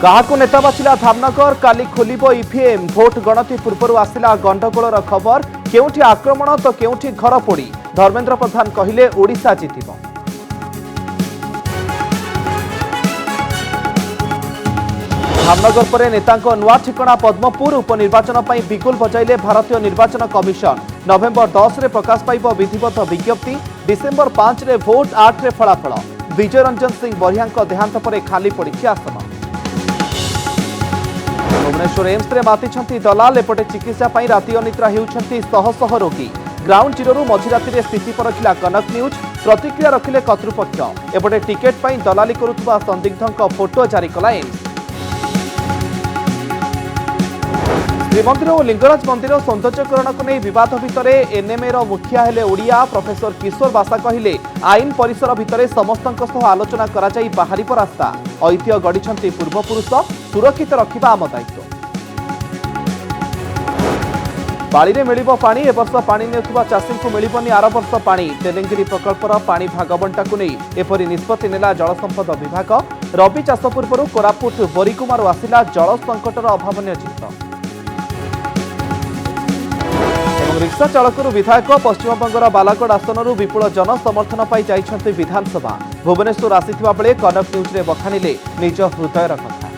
काहाकू नेता बाछिला धामनगर काली खोलिबो EVM vote गणति पूर्व आसिला गंडगोलर खबर केउठी आक्रमण तो केउठी घर पोड़ी धर्मेंद्र प्रधान कहिले ओडिशा जितिबो। धामनगर पर नेतांको नुआ ठिकणा पद्मपुर उपनिर्वाचन पर बिगुल बजाइले भारतीय निर्वाचन कमिशन नवेम्बर 10 रे प्रकाश पाइब विधिवत विज्ञप्ति डिसेम्बर 5 रे भोट 8 रे फलाफल विजय रंजन सिंह बरिया देहांत पर खाली पड़ी आसन। भुवनेश्वर एम्स रे मातिछंती दलाल एपटे चिकित्सा पाई राति अनिद्रा हेउछंती शह शह रोगी ग्राउंड जीरो मझी राति स्थिति परखिला कनक न्यूज प्रतिक्रिया रखिले कर्तृपक्ष एपटे टिकेट पाई दलाली करुवा संदिग्धों फोटो जारी कला एम्स। श्रीमंदिर और लिंगराज मंदिर सौंदर्यकरण को नहीं विवाद भितर एनएमए मुखिया हेले ओडिया प्रोफेसर किशोर बासा कहिले आईन परिसर भितर समस्त आलोचना कराई बाहरी रास्ता ऐतिह्य गढ़ी पूर्वपुरुष सुरक्षित रखा आम दायित्व। बाड़ी में मिल पानी ए वर्ष पानी नेउथुबा चाषी को मिलबनी आर वर्ष पानी तेलेंगिरी प्रकल्पर पानी भाग बंटा को नहीं एपरी निष्पत्ति नेला जलसंपद विभाग रबी चाष पूर्व कोरापुट बोरीकुमार आसिला जल संकटर अभावनीय चित्र। रिक्शा चालक विधायक पश्चिमबंगर बालागढ़ आसनर विपुल जनसमर्थन पाई जाइछन्ति विधानसभा भुवनेश्वर आसिथिबा बेले कनक न्यूज रे बखानिले निज हृदयर कथा।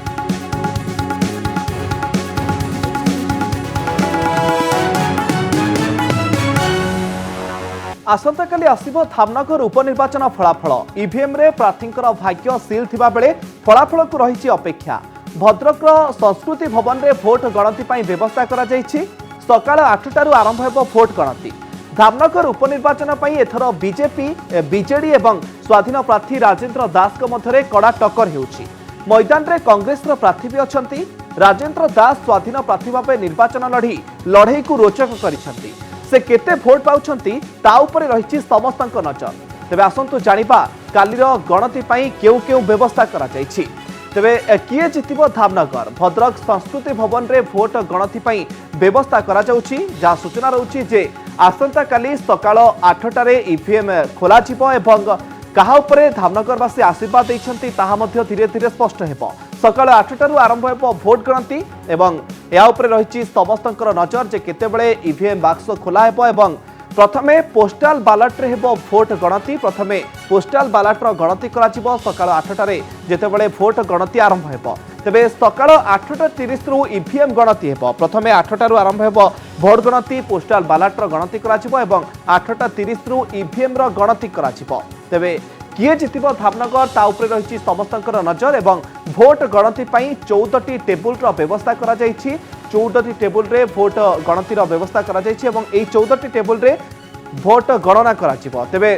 आसंता काली आसिबो धामनगर उपनिर्वाचन फलाफल ईवीएम रे प्रार्थींकर भाग्य सील थिबा बेले फलाफल को रहिछि अपेक्षा। भद्रक संस्कृति भवन रे भोट गणति पाई व्यवस्था करा जाइछि सकाळ 8टारू आरंभ हेबो भोट गणति। धामनगर उपनिर्वाचन पाई एथर बीजेपी बीजेडी एवं स्वाधीन प्रार्थी राजेंद्र दास को मध्यरे कड़ा टक्कर हेउछि। मैदान रे कांग्रेस रो प्रार्थी भी अछंती राजेंद्र दास स्वाधीन प्रार्थी भाबे निर्वाचन लड़ई को रोचक करिसंती से केते भोट पाउछंती ता उपरे रहिछि समस्तक नजर। तेबे आसंतु जानिबा कालीर गणति पाई केउ केउ व्यवस्था करा जाइछि। तेबे किए जितिबो धामनगर भद्रक संस्कृति भवन रे भोट गणति पाई व्यवस्था करा जाउछि जा सूचना रहउछि जे आसंता काली सकाळ 8टारे ईवीएम खोला जिवो एवं कहा उपरे धामनगरवासी आशीर्वाद दैछंती ताहा मध्य धीरे धीरे स्पष्ट हेबो। सकाळ 8टारू आरंभ हेबो भोट गणति एवं या उपरे रहिछि समस्तंकर नजर जे केतेबेले ईवीएम बाक्स खोला हेबो एवं प्रथमे पोस्टाल बालट रे हेबो भोट गणति प्रथमे पोस्टाल बालट रो गणति करा जिवो सकाळ 8टारे जेतेबेले भोट गणति आरंभ हेबो। तेबे सकाळ 8:30 रु ईवीएम गणति हेबो प्रथमे 8टारू आरंभ हेबो भोट गणति पोस्टाल बालट रो गणति करा जिवो एवं 8:30 रु ईवीएम रो गणति करा जिवो। तेबे किए जितिबो धामनगर ता उपरे रहिछि समस्तंकर नजर एवं भोट गणति पई 14टी टेबुल रो व्यवस्था करा जाइछि 14टी टेबुल रे भोट गणति रो व्यवस्था करा जाइछि एवं एई 14टी टेबुल रे भोट गणना करा जिवो। तेबे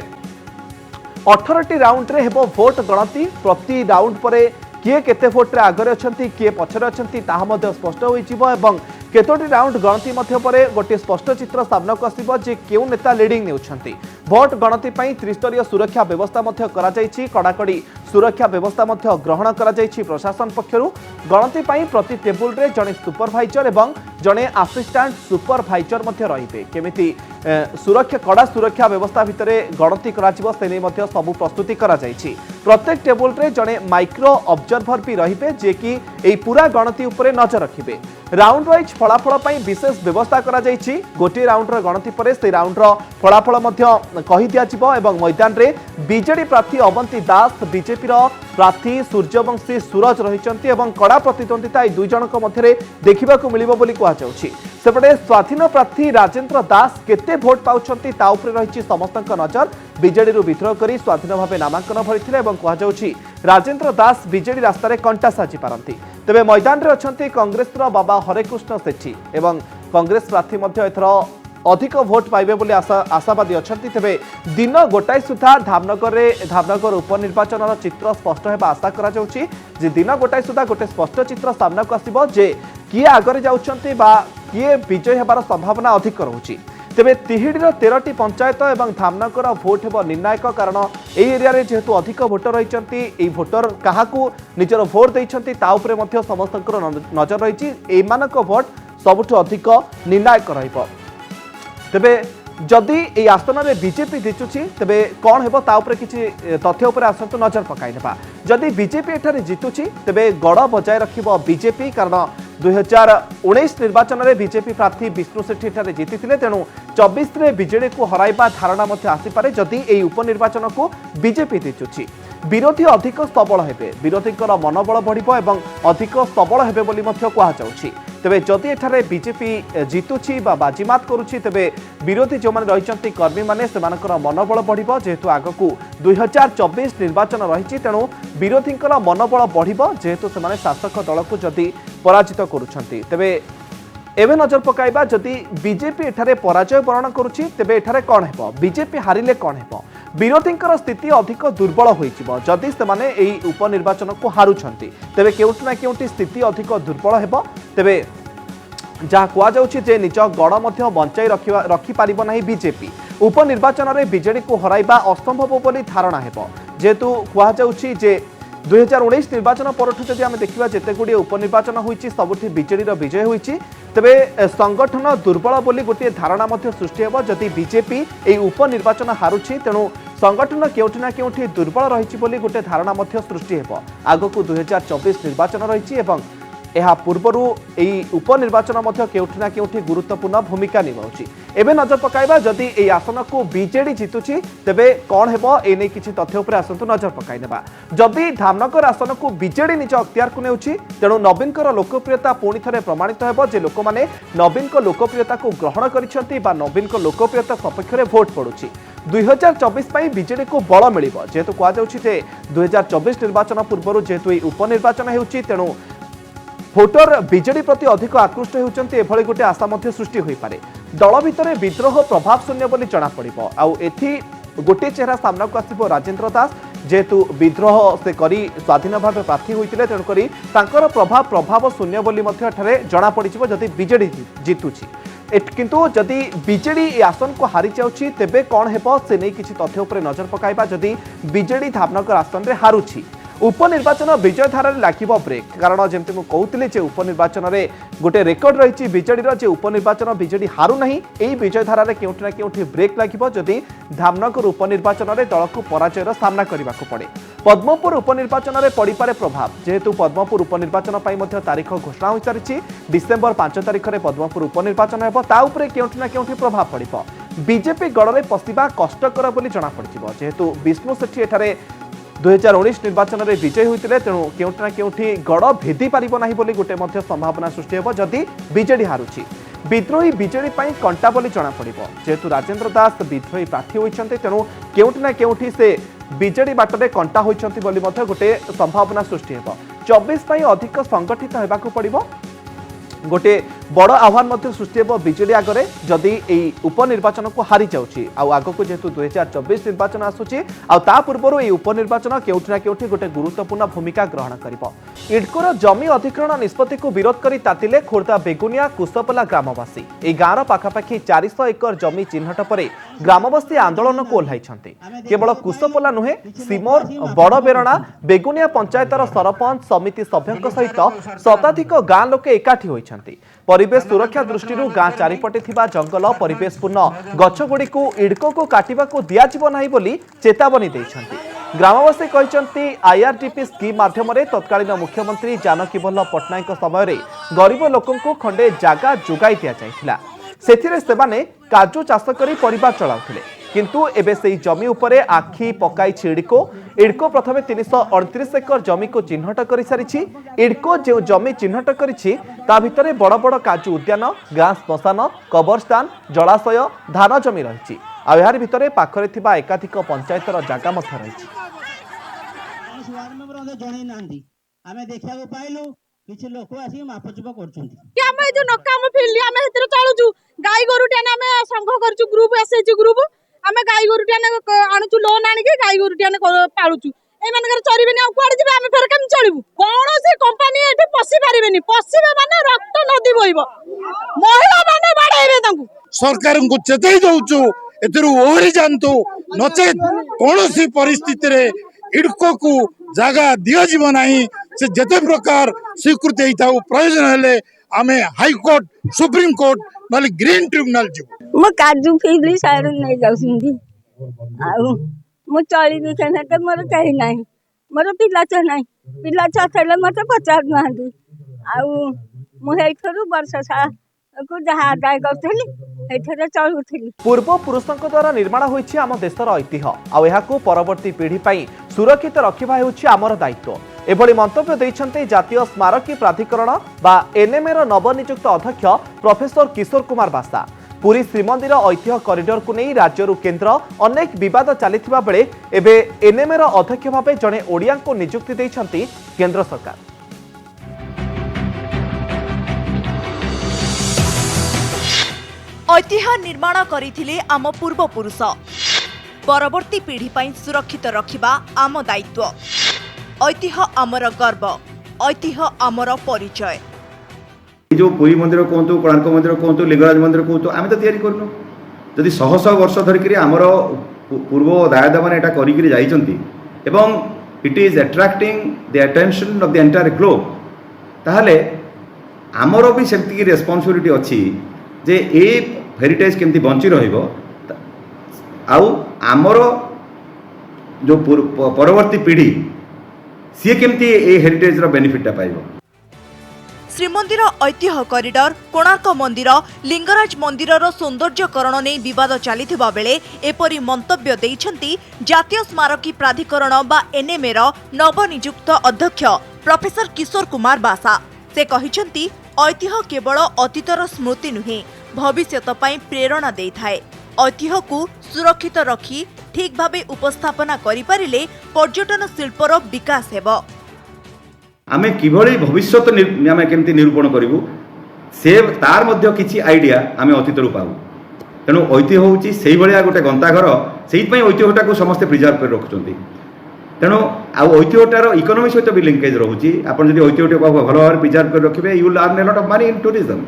18टी राउंड रे हेबो भोट गणति प्रति राउंड परे किए केते भोट रे आगरे अछंती किए पछरे अछंती ताहा मध्ये स्पष्ट होई जिवो एवं केतोटी राउंड गणति मध्य परे गोटे स्पष्ट चित्र सामना को आसीबो जे केउ नेता लीडिंग नेउछंती। भोट गणति पई त्रिस्तरीय सुरक्षा व्यवस्था मध्य करा जाइछि कड़ाकड़ी सुरक्षा व्यवस्था मध्य ग्रहण करा जाइछि प्रशासन पक्षरु गणति पई प्रति टेबुल रे जणे सुपरवाइजर एवं जणे असिस्टेंट सुपरवाइजर मध्य रहिबे केमिति सुरक्षा कड़ा सुरक्षा व्यवस्था भितरे गणति करा जिवो सेने मध्य सबु प्रस्तुति करा जाइछि। प्रत्येक टेबुल रे जणे माइक्रो ऑब्जर्वर भी रहिबे जे कि एई पूरा गणति उपरे नजर रखिबे। राउंड वाइज फलाफल पाई विशेष व्यवस्था करा जाइछि गोटे राउंड रो गणति परे से राउंड रो फलाफल मध्य कहि दिया जिवो एवं मैदान रे बीजेडी प्रार्थी अवंती दास बीजेपी रो प्रार्थी सूर्यवंशी सूरज रहिचंती एवं कड़ा प्रतिद्वंदिता ए दुई जनक मध्यरे देखिबा को मिलिबो बोली कहा जाउछि। सेपटे स्वाधीन प्रार्थी राजेंद्र दास केते भोट पाउछंती ता उपरे रहिछि समस्तक नजर बीजेडी रु विद्रोह करी स्वाधीन भावे नामांकन भरिथिले एवं कहा जाउछि राजेंद्र दास बीजेडी रास्ता रे कंटा साजी पारंती। तेबे मैदान रे अछंती कांग्रेस रो बाबा हरेकृष्ण सेठी एवं कांग्रेस प्रार्थी मध्य एथर अधिक भोट पाइबे बोली आशावादी अछंती। तेबे दिन गोटाई सुधा धामनगर उपनिर्वाचन चित्र स्पष्ट हेबा आशा करा जाउछि जे दिन गोटाई सुधा गोटे स्पष्ट चित्र सामना को आसीबो जे किए आगरे जाउछंती बा किए विजय हेबार संभावना अधिक रहुछि। तेबे तिहिडीर 13टी पंचायत एवं धामनगर भोट हेबो निर्णायक कारण एई एरिया रे जेहेतु अधिक भोटर रहिचंती एई भोटर काहाकू निजर भोट दैछंती ता उपरे मध्य समस्तकर नजर रहिछि एमानक भोट सबुठु अधिक निर्णायक रहिबो। तेबे जदि এই আসନରେ বিজেপি জিতুছি তেবে কোণ ହେବ তা উপরে কিছু তথ্য উপরে আসন্তু নজর পকাই নেবা। যদি বিজেপি এঠারে জিতুছি তেবে গড় বজায় রাখিব বিজেপি, কারণ 2019 নির্বাচনের বিজেপি প্রার্থী বিষ্ণু সেঠী এঠারে জিতিলে, তেণু 24 রে বিজেডি কু হরাইবা ধারণা মধ্যে আসিপারে যদি এই উপনির্বাচন কু বিজেপি জিতুছি। বিরোধী অধিক সবল হেবে, বিরোধীঙ্কর মনোবল বড়িব এবং অধিক সবল হেবে বলি মধ্য কুহাযাଉଛି। তেবে যদি এঠারে বিজেপি জিতুছি বা বাজিমাত করুছি তেবে বিরোধী যে রয়েছেন কর্মী মানে সেমানଙ୍କର মনোবল বড়িব, যেহেতু আগকু 2024 নির্বাচন রয়েছে, তেণু বিরোধীঙ্কর মনোবল বড়িব যেহেতু সেমানে শাসক দলকু যদি পরাজিত করুছন্তি। তেবে এবে নজর পকাইবা যদি বিজেপি এঠারে পরাজয় বরণ করুছি তেবে এঠারে কোণ ହେବ, বিজেপি হারিলে কোণ ହେବ। বিরোধীঙ্কর স্থিতি অধিক দুর্বল হয়েছিল যদি সেমানে এই উপনির্বাচনকু হারুছন্তি, তেবে কেউটি না কেউটি স্থিতি অধিক দুর্বল ହେବ। তেবে যা কুযাচ্ছে যে নিজ গড় মধ্য বঞ্চাই রখিপারিব না বিজেপি, উপনির্বাচনের বিজেডি কু হরাইবা অসম্ভব বলে ধারণা ହେବ। যেহেতু কুযাচ্ছে যে 2019 নির্বাচন পরঠু যদি আমি দেখা যেতে গুড়িয়ে উপনির্বাচন হয়েছি সবুঠি বিজেডির বিজয় হয়েছি, তবে সংগঠন দুর্বল বলে গোটিয়ে ধারণা মধ্য সৃষ্টি ହେବ। যদি বিজেপি এই উপনির্বাচন হারুছি তেণু সংগঠন কেউটি না কেউটি দুর্বল রয়েছে বলে গোটে ধারণা মধ্য সৃষ্টি ହେବ। আগকু 2024 নির্বাচন রয়েছে এবং ଏହା ପୂର୍ବରୁ ଏହି ଉପନିର୍ବାଚନ ମଧ୍ୟ କେଉଁଠି ନା କେଉଁଠି ଗୁରୁତ୍ୱପୂର୍ଣ୍ଣ ଭୂମିକା ନିଭାଉଛି। ଏବେ ନଜର ପକାଇବା ଯଦି ଏହି ଆସନକୁ ବିଜେଡି ଜିତୁଛି ତେବେ କ'ଣ ହେବ ଏ ନେଇ କିଛି ତଥ୍ୟ ଉପରେ ଆସନ୍ତୁ ନଜର ପକାଇ ନେବା। ଯଦି ଧାମନଗର ଆସନକୁ ବିଜେଡି ନିଜ ଅକ୍ତିଆରକୁ ନେଉଛି ତେଣୁ ନବୀନଙ୍କର ଲୋକପ୍ରିୟତା ପୁଣି ଥରେ ପ୍ରମାଣିତ ହେବ ଯେ ଲୋକମାନେ ନବୀନଙ୍କ ଲୋକପ୍ରିୟତାକୁ ଗ୍ରହଣ କରିଛନ୍ତି ବା ନବୀନଙ୍କ ଲୋକପ୍ରିୟତା ସପକ୍ଷରେ ଭୋଟ ପଡୁଛି। 2024 ପାଇଁ ବିଜେଡିକୁ ବଳ ମିଳିବ, ଯେହେତୁ କୁହାଯାଉଛି ଯେ 2024 ନିର୍ବାଚନ ପୂର୍ବରୁ ଯେହେତୁ ଏହି ଉପନିର୍ବାଚନ ହେଉଛି ତେଣୁ ভোটর বিজেডি প্রতি অধিক আকৃষ্ট হচ্ছেন, এভাবে গোটে আশা মধ্যে সৃষ্টি হয়ে পড়ে। দল ভিতরে বিদ্রোহ প্রভাব শূন্য বলে জনাপড়। আথি গোটে চেহারা সামনাকু আসব রাজেন্দ্র দাস, যেহেতু বিদ্রোহ সে করে স্বাধীন ভাবে প্রার্থী হয়েছে, তেণুক তাঁর প্রভাব শূন্য বলে এখানে জনাপড়ি যদি বিজেডি জিতুছি। কিন্তু যদি বিজেডি এই আসন কু হারি যাচ্ছি তেবে কোণ ହେବ সে নেই কিছু তথ্য উপরে নজর পকাইবা। যদি বিজেডি ধামনগর আসনে হারুছি উপনির্বাচন বিজয় ধারার লাগিব ব্রেক, কারণ যেমতি মু কହୁଥିଲି যে উপনির্বাচনের গোটে রেকর্ড রয়েছে বিজেডির যে উপনির্বাচন বিজেডি হারু না, এই বিজয় ধারার কেউটি না কেউটি ব্রেক লাগিব যদি ধামনগর উপনির্বাচনের দলকু পরাজয়ের সামনা করা পড়ে। পদ্মপুর উপনির্বাচনের পড়িপারে প্রভাব, যেহেতু পদ্মপুর উপনির্বাচন পাই মধ্য তারিখ ঘোষণা হয়ে সারিছি। ডিসেম্বর 5 তারিখে পদ্মপুর উপনির্বাচন ହେବ, তা উপরে কেউটি না কেউটি প্রভাব পড়িব। বিজেপি গড়ে পশিবা কষ্টকর বলে জনাপড়িব, যেহেতু বিষ্ণু সেঠী এখানে 2019 নির্বাচনের বিজয় হয়েছে, তেণু কেউটি না কেউটি গড় ভেদি পারিব না বলে গোটে মধ্য সম্ভাবনা সৃষ্টি ହେବ যদি বিজেডি হারুছি। বিদ্রোহী বিজেডি পাই কଣ୍ଟା বলে জনাপড়িব, যেহেতু রাজেন্দ্র দাস বিদ্রোহী প্রার্থী হয়েছেন, তেণু কেউটি না কেউটি সে বিজেডি বাটরে কଣ୍ଟା হয়েছেন বলে মধ্য গোটে সম্ভাবনা সৃষ্টি ହେବ। 24 পাই অধিক সংগঠিত হেবাকু পড়িব। গোটে বড় আহ্বান মধ্যে সৃষ্টি হব বিজেডি আগরে যদি এই উপনির্বাচনকু হারি যাচ্ছি। আগকু যেহেতু 2024 নির্বাচন আসুচি, তা পূর্বর এই উপনির্বাচন কেউটি না কেউটি গোটে গুরুত্বপূর্ণ ভূমিকা গ্রহণ করিব। ইডকোর জমি অধিগ্রহণ নিষ্পত্তিকু বিরোধ করে তাতিলে খোর্ধা বেগুনিয়া কুশপলা গ্রামবাসী। এই গাঁর পাখাপাখি 400 একর জমি চিহ্নট পরে গ্রামবাসী আন্দোলনকু ওহ্লাইছন্তি। কেবল কুশপলা নুহে, সিমোর, বড় বেরଣା, বেগুনিয়া পঞ্চায়েতৰ सरपंच समिति सभ्यों सहित शताधिक गाँ लोके एकाठी होइछन्ति। परिवेश सुरक्षा दृष्टि गाँ चारिपटे थिबा जंगल परिवेशपूर्ण गछगुड़ी को इडको को काटिबा को दियाजिबो नाही बोली चेतावनी दैछन्ति। ग्रामवासी कहते आईआरडीपी स्कीम माध्यम तत्कालीन मुख्यमंत्री जानकी वल्लभ पट्टनायक समय गरीब लोकंकु खंडे जागा जोगाई दिया जाइथिला। सेथिरे सेमाने काजू चाष करी परिवार चलाउथिले, किंतु एबे सेई जमी उपरे आखि पकाई इडको। इडको प्रथमे 338 एकर जमी को चिन्हट कर सारी। इडको जो जमी चिन्हट करिछि ता भितरे बड़ बड़ काजू उद्यान, गाँ श्मशान, कबरस्तान, जलाशय, धान जमी रही। यार भितरे पाखरे थिबा एकाधिक पंचायतर जागा मध्य रही। କିଛି ଲୋକ ଆସିକି ମାପଚୁପ କରୁଛନ୍ତି କି ଆମେ ଯୋ ନକାମ ଫିଲ୍ଡ ଆମେ ଭିତରେ ଚଳୁଛୁ। ଗାଈ ଗରୁଟି ଆମେ ସଂଘ କରୁଛୁ, ଗ୍ରୁପ ଏସଏଚଜି ଗ୍ରୁପ। ଆମେ ଗାଈ ଗରୁଟି ଆଣୁଛୁ, ଲୋନ ଆଣିକି ଗାଈ ଗରୁଟି ପାଳୁଛୁ। ଏମାନଙ୍କର ଚରିବେନି ଆଉ କୁଆଡେ ଯିବେ? ଆମେ ଫେର କେମିତି ଚଳିବୁ? କୌଣସି କମ୍ପାନୀ ଏଠି ପଶି ପାରିବେନି। ପଶିବେ ମାନେ ରକ୍ତ ନଦୀ ବୋହିବ, ମହିଳା ମାନେ ବାଡେଇବେ ତାଙ୍କୁ। ସରକାରଙ୍କୁ ଚେତାଇ ଦଉଛୁ ଏଥିରୁ ଓହରି ଯାଆନ୍ତୁ, ନଚେତ କୌଣସି ପରିସ୍ଥିତିରେ इडको को जगह दिज्व ना से जिते प्रकार स्वीकृति प्रयोजन हेले आमे हाईकोर्ट सुप्रीम कोर्ट ना ग्रीन ट्रिब्यूनल जीव। मो काजू फिली सारे नहीं जाऊँगी मु चलिए के मोर कहीं ना मोर पिला छुआ ना पिला छुआ थे मत पचार ना मुझे वर्ष सा जहाँ आदाय करी चलुली। पूर्व पुरुषों द्वारा निर्माण होइछि आम देशर ऐतिह्य आउ एहाकु परवर्ती पीढ़ी पई सुरक्षित रखिबा हेउछि आमर दायित्व। एभली मंतव्य दैछन्ते जातीय स्मारकी प्राधिकरण बा एनएमए नवनियुक्त अध्यक्ष प्रोफेसर किशोर कुमार बासा। पुरी श्रीमंदिर ऐतिह्य कॉरिडोर को नहीं राज्य केन्द्र अनेक विवाद चलिथिबा बेले एबे एनएमए अध्यक्ष भावे जड़े ओडिया को नियुक्ति दैछन्ति केन्द्र सरकार। ऐतिह्य निर्माण करथिले आम पूर्वपुरुष परवर्ती पीढ़ी पई सुरक्षित रखिबा आम दायित्व। ऐतिह्य आमर गर्व ऐतिह्य आमर परिचय। जो पुरी मंदिर कहतु कोणार्क मंदिर कहतु लिंगराज मंदिर कहतु आम तो तैयारी करनु जदि शह शह वर्ष धरिक आमर पूर्व दायदा मैंने यहाँ करिक it is attracting the attention of the entire globe ताहले आमर भी सेमती रेस्पॉन्सिबिलिटी अच्छी जे ए हेरिटेज केमती बंची रहिबो आउ आमर जो परवर्ती पीढ़ी सी केमती ए हेरिटेज रो बेनिफिट पाइबो। श्रीमंदिर ऐतिह्य कॉरिडोर कोणार्क मंदिर लिंगराज मंदिरर सौंदर्यकरण नहीं विवाद चलिथिबा बेले एपरि मंतव्य दैछन्ति जातीय स्मारकी प्राधिकरण बा एनएमए नवनियुक्त अध्यक्ष प्रोफेसर किशोर कुमार बासा। से कहिछन्ति ऐतिह्य केवल अतीतर स्मृति नुहे भविष्यत पई प्रेरणा देइथाए। ऐतिह्य को सुरक्षित रखी ठीक भावे उपस्थापना करि परिले पर्यटन शिल्पर विकास हेबो। आमे किभଳି भविष्यत आमे केमती निरूपण करिवु से तार मध्य किछि आइडिया आमे अतीतरु पाउ। तेणु ऐतिह्य होउछि सेही भलिया गोटे गंताघर सेही पई ऐतिह्यटाକୁ समस्ते प्रिजर्व कर रखुचंती। तेणु आ ऐतिह्यटार इकोनॉमी सहित भी लिंकेज रहउछि। आपण जदि ऐतिह्यटाକୁ भल भाव प्रिजर्व कर रखिबे you will earn a lot of money in tourism.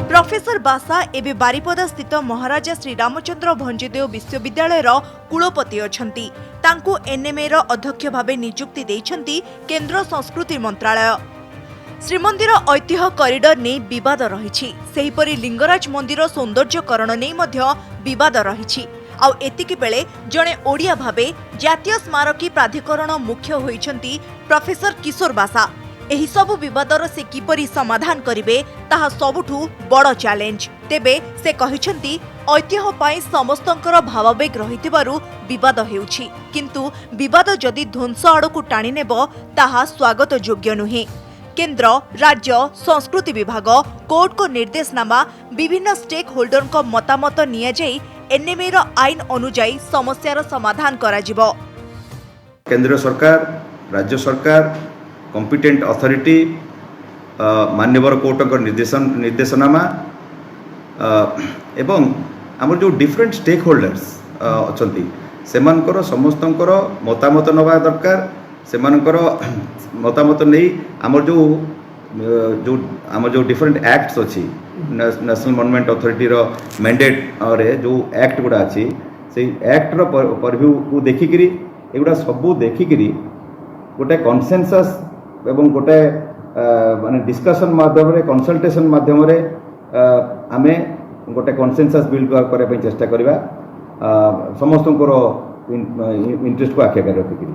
Professor Basa एबे बारिपदा स्थित महाराजा श्री रामचंद्र भंजीदेव विश्वविद्यालय कुलपति अछंती। तांकु एनएमए अध्यक्ष भावे नियुक्ति दैछंती केंद्र संस्कृति मंत्रालय। श्रीमंदिर ऐतिह्य कॉरिडोर ने विवाद रहिछि सेहिपरि लिंगराज मंदिर सौंदर्यकरण ने मध्य विवाद रहिछि। आउ एतिकी बेले जणे ओडिया भावे जातीय स्मारकी प्राधिकरण मुख्य होइछंती प्रोफेसर किशोर बासा। एही सबु विवादर से किपरि समाधान करिवे ताहा सबुठु बड़ चैलेंज। तेबे से कहिछंती ऐतिह्य पाई समस्तंकर भावावेग रहितिबारु विवाद हेउछि किंतु विवाद जदि ध्वंस आड़कु टाणी नेबो ताहा स्वागत योग्य नुहे। केंद्र राज्य संस्कृति विभाग कोर्ट को निर्देशनामा विभिन्न स्टेक होल्डर को मतामत निया जाई एनएमए आईन अनुଯାयी समस्यार समाधान कराजिबो। केंद्र सरकार राज्य सरकार कॉम्पिटेंट अथॉरिटी मान्यवर कोर्ट निर्देशनामा एवं आम जो डिफरेंट स्टेक होल्डर्स अच्छी सेमानकर समस्तंकर मतामत नवा दरकार। सेमानकर मतामत नहीं आमर जो डिफरेंट एक्ट्स अच्छी नेशनल मॉन्यूमेंट अथॉरिटी रो मैंडेट रे जो एक्ट गुड़ा अच्छी से एक्ट रो परव्यू को देखिकी एगुड़ा सबू देखिकी गोटे कनसेंसस एवं गोटे माने डिस्कशन माध्यम रे कंसल्टेशन माध्यम रे आमे गोटे कनसेंसस बिल्ड करने पे चेष्टा करबा समस्त इंटरेस्ट को आखिया रखिकी।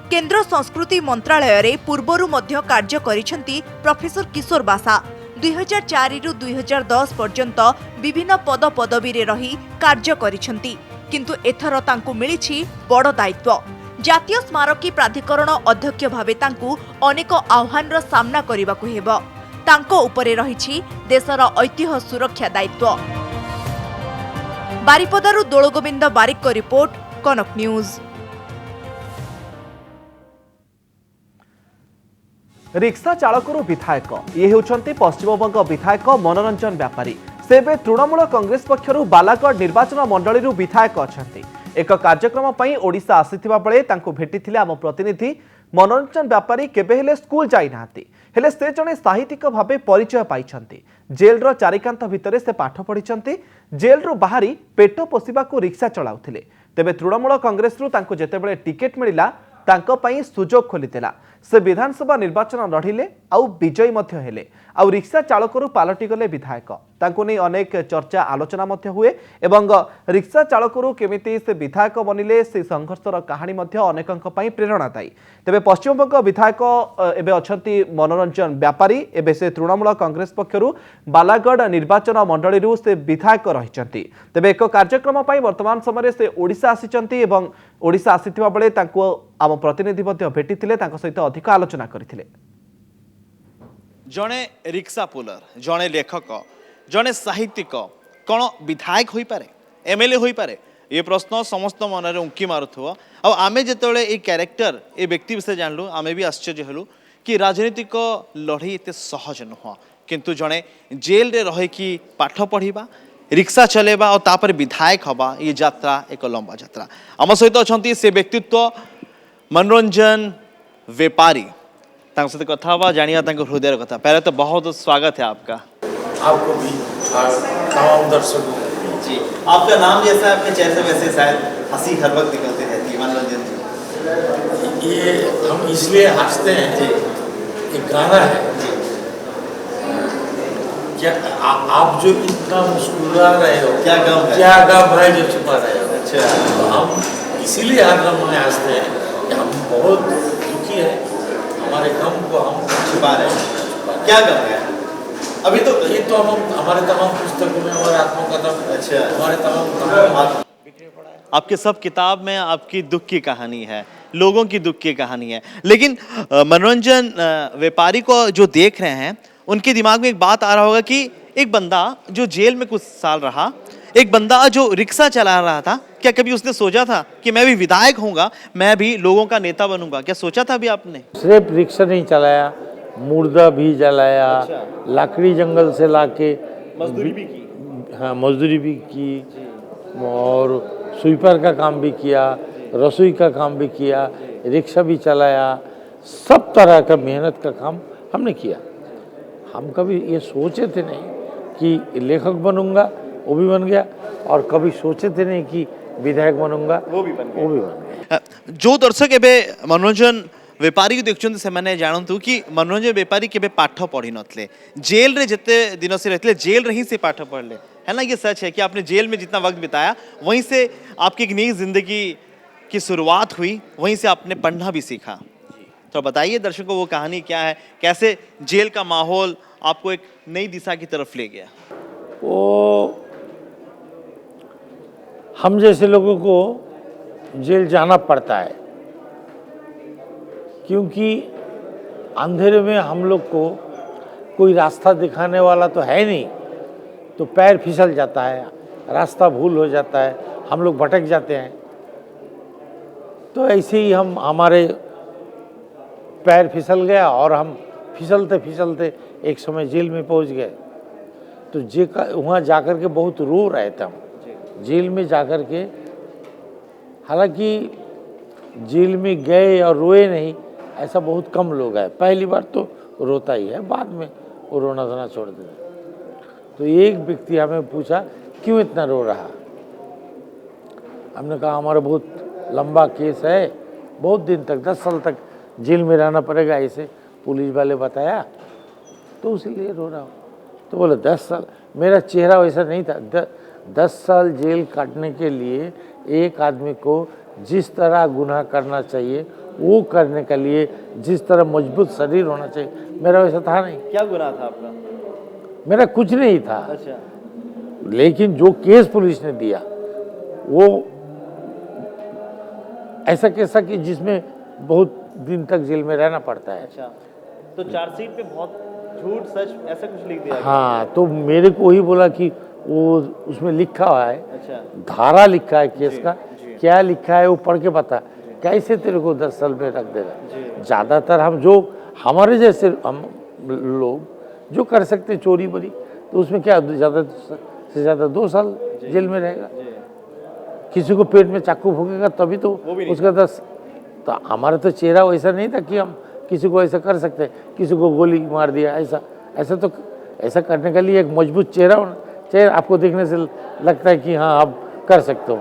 केंद्र संस्कृति मंत्रालय रे पूर्वरु मध्य कार्य करिसेंती प्रोफेसर किशोर बासा। 2004 रु 2010 पर्यंत विभिन्न पद पदवी रे रही कार्य करिसेंती किंतु एथर तांकु मिलिछि बड़ दायित्व। जातीय स्मारकी प्राधिकरण अध्यक्ष भावे तांकु अनेक आह्वानर सामना करबाकू हेबो। तांको उपरे रहिछि देशर ऐतिह्य सुरक्षा दायित्व। बारिपदारु दोलगोविंद बारिक को रिपोर्ट कनक न्यूज। रिक्शा चालकरू विधायक ये होउछन्ति पश्चिमबंग विधायक मनोरंजन व्यापारी। से बे तृणमूल कांग्रेस पक्षरु बालागढ़ निर्वाचन मंडली विधायक अछन्ति। एक कार्यक्रम पई ओडिशा आसीथिबा बेले तांको भेटिथिले आम प्रतिनिधि। मनोरंजन व्यापारी केबे हेले स्कूल जाई नाहांती हेले से जणे साहित्यिक भावे परिचय पाइछन्ति। जेलर चारिकांत भितरे से पाठ पढ़िछन्ति। जेलरु बाहरी पेट पोषिबाकू रिक्शा चलाउथिले। तेबे तृणमूल कांग्रेस रु तांको जेतेबेले टिकेट मिलिला तांको पई सुजोग खोलितेला। से विधानसभा निर्वाचन लढ़िले आउ विजयी मध्य हेले आउ रिक्शा चालकरू पालटी गले विधायक तांको नहीं अनेक चर्चा आलोचना मध्य हुए एवं रिक्शा चालकरू केमिति से विधायक बनिले से संघर्षर कहानी मध्य अनेकंक पई प्रेरणादायी। तेबे पश्चिमबंग विधायक एबे अछंती मनोरंजन व्यापारी एबे से तृणमूल कांग्रेस पक्षरु बालागढ़ निर्वाचन मंडली से विधायक रहिचंती। तेबे एक कार्यक्रम पई वर्तमान समय से ओडिशा आसिचंती एवं ओडिशा आसिथिबा बेले तांको आम प्रतिनिधि मध्य भेटिथिले तांको सहित अधिक आलोचना करथिले। जड़े रिक्शा पुलर जड़े लेखक जड़े साहित्यिक कौन विधायक हो पारे एमएलए हो पारे ये प्रश्न समस्त मन में उंकी मारुथो आम जो ये क्यारेक्टर ये व्यक्ति विषय जानलु आमे भी आश्चर्य हलु कि राजनीतिक लड़ई एत सहज नुह किंतु जड़े जेल रे रही कि पाठ पढ़ा रिक्शा चलेबा और तापर विधायक हवा ये यात्रा एक लंबा यात्रा। आम सहित अच्छा से व्यक्तित्व मनोरंजन व्यापारी सहित कथा हुआ जानिया हृदय कथा। पहले तो बहुत स्वागत है आपका। आपको भी और तमाम दर्शकों जी आपका नाम जैसा है आपके चेहरे से वैसे शायद हंसी हर वक्त निकलती रहती है मनोरंजन जी। ये हम इसलिए हंसते हैं जी एक गाना है जी क्या आप जो इतना मुस्कुरा रहे हो क्या गम है जो छुपा रहे हो। अच्छा तो हम इसीलिए हर गम में हंसते हैं कि हम बहुत दुखी हैं हमारे गम को हम छुपा रहे हैं। क्या गम है अभी तो ये तो हम हमारे तमाम पुस्तकों में हमारे आत्मकथा अच्छा हमारे तमाम आपके सब किताब में आपकी दुख की कहानी है लोगों की दुख की कहानी है। लेकिन मनोरंजन व्यापारी को जो देख रहे हैं उनके दिमाग में एक बात आ रहा होगा कि एक बंदा जो जेल में कुछ साल रहा एक बंदा जो रिक्शा चला रहा था क्या कभी उसने सोचा था कि मैं भी विधायक होऊंगा मैं भी लोगों का नेता बनूंगा। क्या सोचा था अभी आपने? सिर्फ रिक्शा नहीं चलाया मुर्दा भी जलाया। अच्छा। लकड़ी जंगल से लाके मजदूरी भी की। हाँ मजदूरी भी की और स्वीपर का काम भी किया रसोई का काम भी किया रिक्शा भी चलाया सब तरह का मेहनत का काम हमने किया। हम कभी ये सोचे थे नहीं कि लेखक बनूंगा वो भी बन गया और कभी सोचे थे नहीं कि विधायक बनूंगा वो भी बन गया। जो दर्शक एबे मनोरंजन व्यापारी को देखुं से मैंने जानतु कि मनोरंजन व्यापारी केबे पाठ पढ़ी नथले जेल रे जिते दिनों से रहते जेल रे ही से पाठ पढ़ले है ना। ये सच है कि आपने जेल में जितना वक्त बिताया वहीं से आपकी एक नई जिंदगी की शुरुआत हुई वहीं से आपने पढ़ना भी सीखा। तो बताइए दर्शकों को वो कहानी क्या है कैसे जेल का माहौल आपको एक नई दिशा की तरफ ले गया। वो हम जैसे लोगों को जेल जाना पड़ता है क्योंकि अंधेरे में हम लोग को कोई रास्ता दिखाने वाला तो है नहीं तो पैर फिसल जाता है रास्ता भूल हो जाता है हम लोग भटक जाते हैं। तो ऐसे ही हमारे पैर फिसल गया और हम फिसलते फिसलते एक समय जेल में पहुंच गए। तो वहाँ जाकर के बहुत रो रहे थे हम जेल में जाकर के। हालांकि जेल में गए और रोए नहीं ऐसा बहुत कम लोग हैं। पहली बार तो रोता ही है बाद में वो रोना धोना छोड़ देता। तो एक व्यक्ति हमें पूछा क्यों इतना रो रहा। हमने कहा हमारा बहुत लंबा केस है बहुत दिन तक 10 साल तक जेल में रहना पड़ेगा ऐसे पुलिस वाले बताया तो इसलिए रो रहा हूँ। तो बोले 10 साल मेरा चेहरा वैसा नहीं था। 10 साल जेल काटने के लिए एक आदमी को जिस तरह गुनाह करना चाहिए वो करने के लिए जिस तरह मजबूत शरीर होना चाहिए मेरा वैसा था नहीं। क्या गुनाह था आपका? मेरा कुछ नहीं था। अच्छा। लेकिन जो केस पुलिस ने दिया वो ऐसा कैसा कि जिसमें बहुत दिन तक जेल में रहना पड़ता है। अच्छा तो चार्जशीट पे बहुत झूठ सच ऐसा कुछ लिख दिया? हाँ तो मेरे को ही बोला कि वो उसमें लिखा हुआ है। अच्छा। धारा लिखा है केस का क्या लिखा है वो पढ़ के बता कैसे तेरे को 10 साल में रख देगा। ज़्यादातर हम जो हमारे जैसे हम लोग जो कर सकते चोरी बरी तो उसमें क्या ज़्यादा से ज़्यादा 2 साल जेल में रहेगा। किसी को पेट में चाकू भोगेगा तभी तो उसका 10। तो हमारा तो चेहरा वैसा नहीं था कि हम किसी को ऐसा कर सकते किसी को गोली मार दिया ऐसा तो ऐसा करने के लिए एक मजबूत चेहरा होना चाहिए। आपको देखने से लगता है कि हाँ आप कर सकते हो।